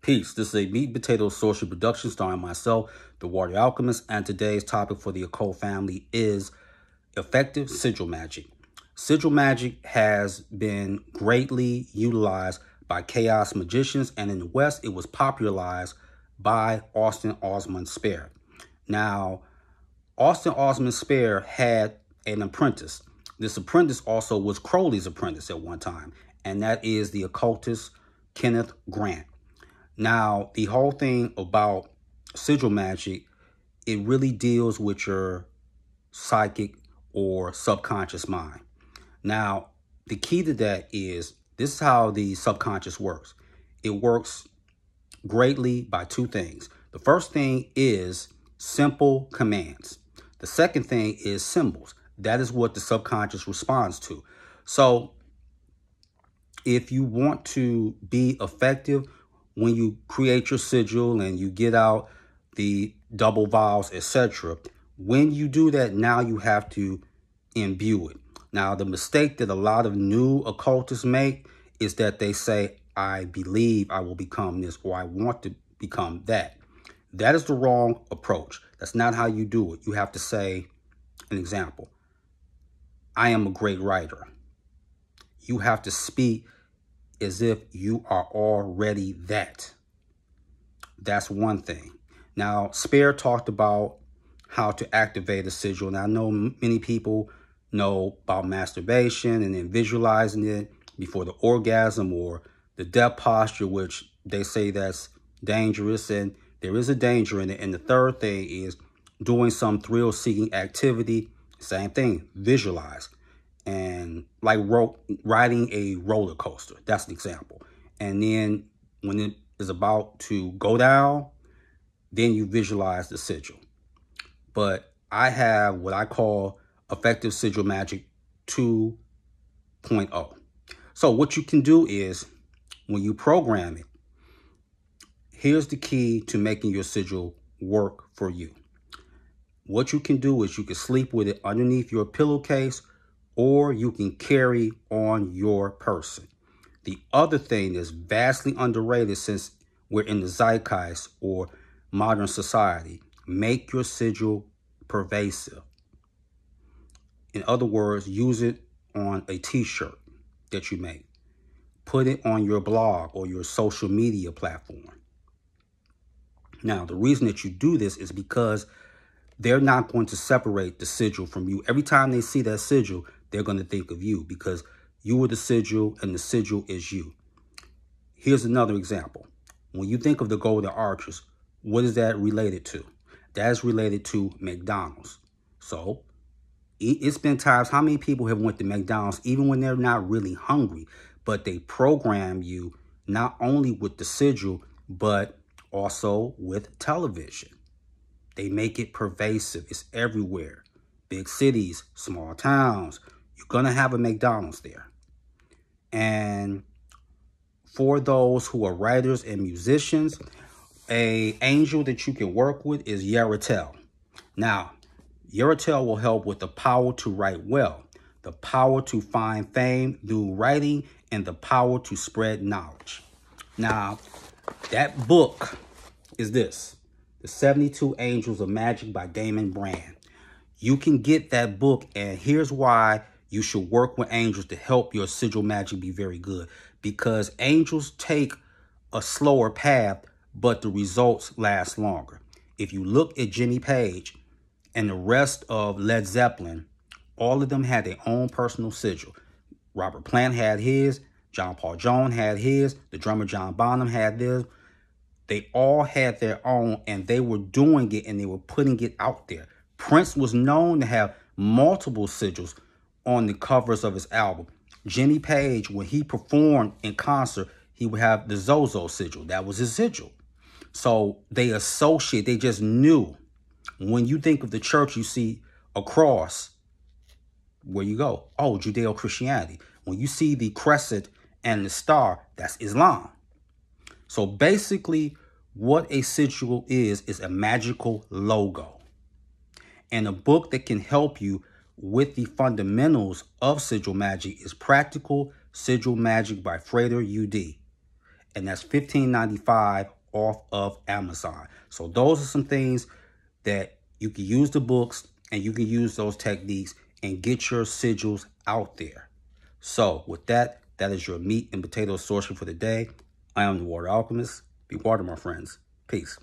Peace. This is a meat and potato social production starring myself, the Warrior Alchemist, and today's topic for the occult family is effective sigil magic. Sigil magic has been greatly utilized by chaos magicians, and in the West, it was popularized by Austin Osman Spare. Now, Austin Osman Spare had an apprentice. This apprentice also was Crowley's apprentice at one time, and that is the occultist Kenneth Grant. Now, the whole thing about sigil magic, it really deals with your psychic or subconscious mind. Now, the key to that is, this is how the subconscious works. It works greatly by two things. The first thing is simple commands. The second thing is symbols. That is what the subconscious responds to. So, if you want to be effective, when you create your sigil and you get out the double vowels, etc., when you do that, now you have to imbue it. Now, the mistake that a lot of new occultists make is that they say, I believe I will become this, or I want to become that. That is the wrong approach. That's not how you do it. You have to say, an example, I am a great writer. You have to speak as if you are already that. That's one thing. Now, Spare talked about how to activate a sigil. Now, I know many people know about masturbation and then visualizing it before the orgasm or the death posture, which they say that's dangerous, and there is a danger in it. And the third thing is doing some thrill-seeking activity. Same thing, visualize. And like riding a roller coaster. That's an example. And then when it is about to go down, then you visualize the sigil. But I have what I call effective sigil magic 2.0. So what you can do is, when you program it, here's the key to making your sigil work for you. What you can do is you can sleep with it underneath your pillowcase, or you can carry on your person. The other thing that's vastly underrated, since we're in the zeitgeist or modern society, make your sigil pervasive. In other words, use it on a t-shirt that you make. Put it on your blog or your social media platform. Now, the reason that you do this is because they're not going to separate the sigil from you. Every time they see that sigil, they're going to think of you, because you are the sigil and the sigil is you. Here's another example. When you think of the Golden Arches, what is that related to? That is related to McDonald's. So it's been times, how many people have went to McDonald's even when they're not really hungry, but they program you not only with the sigil, but also with television. They make it pervasive. It's everywhere. Big cities, small towns. You're going to have a McDonald's there. And for those who are writers and musicians, an angel that you can work with is Yaratel. Now, Yaratel will help with the power to write well, the power to find fame through writing, and the power to spread knowledge. Now, that book is this, The 72 Angels of Magic by Damon Brand. You can get that book, and here's why you should work with angels to help your sigil magic be very good. Because angels take a slower path, but the results last longer. If you look at Jimmy Page and the rest of Led Zeppelin, all of them had their own personal sigil. Robert Plant had his, John Paul Jones had his, the drummer John Bonham had theirs. They all had their own, and they were doing it, and they were putting it out there. Prince was known to have multiple sigils on the covers of his album. Jimmy Page, when he performed in concert, he would have the Zozo sigil. That was his sigil. So they associate, they just knew. When you think of the church, you see a cross. Where you go? Oh, Judeo-Christianity. When you see the crescent and the star, that's Islam. So basically, what a sigil is a magical logo. And a book that can help you with the fundamentals of sigil magic is Practical Sigil Magic by Frater UD. and that's $15.95 off of Amazon. So those are some things that you can use the books, and you can use those techniques and get your sigils out there. So with that, that is your meat and potato sorcery for the day. I am the Water Alchemist. Be water, my friends. Peace.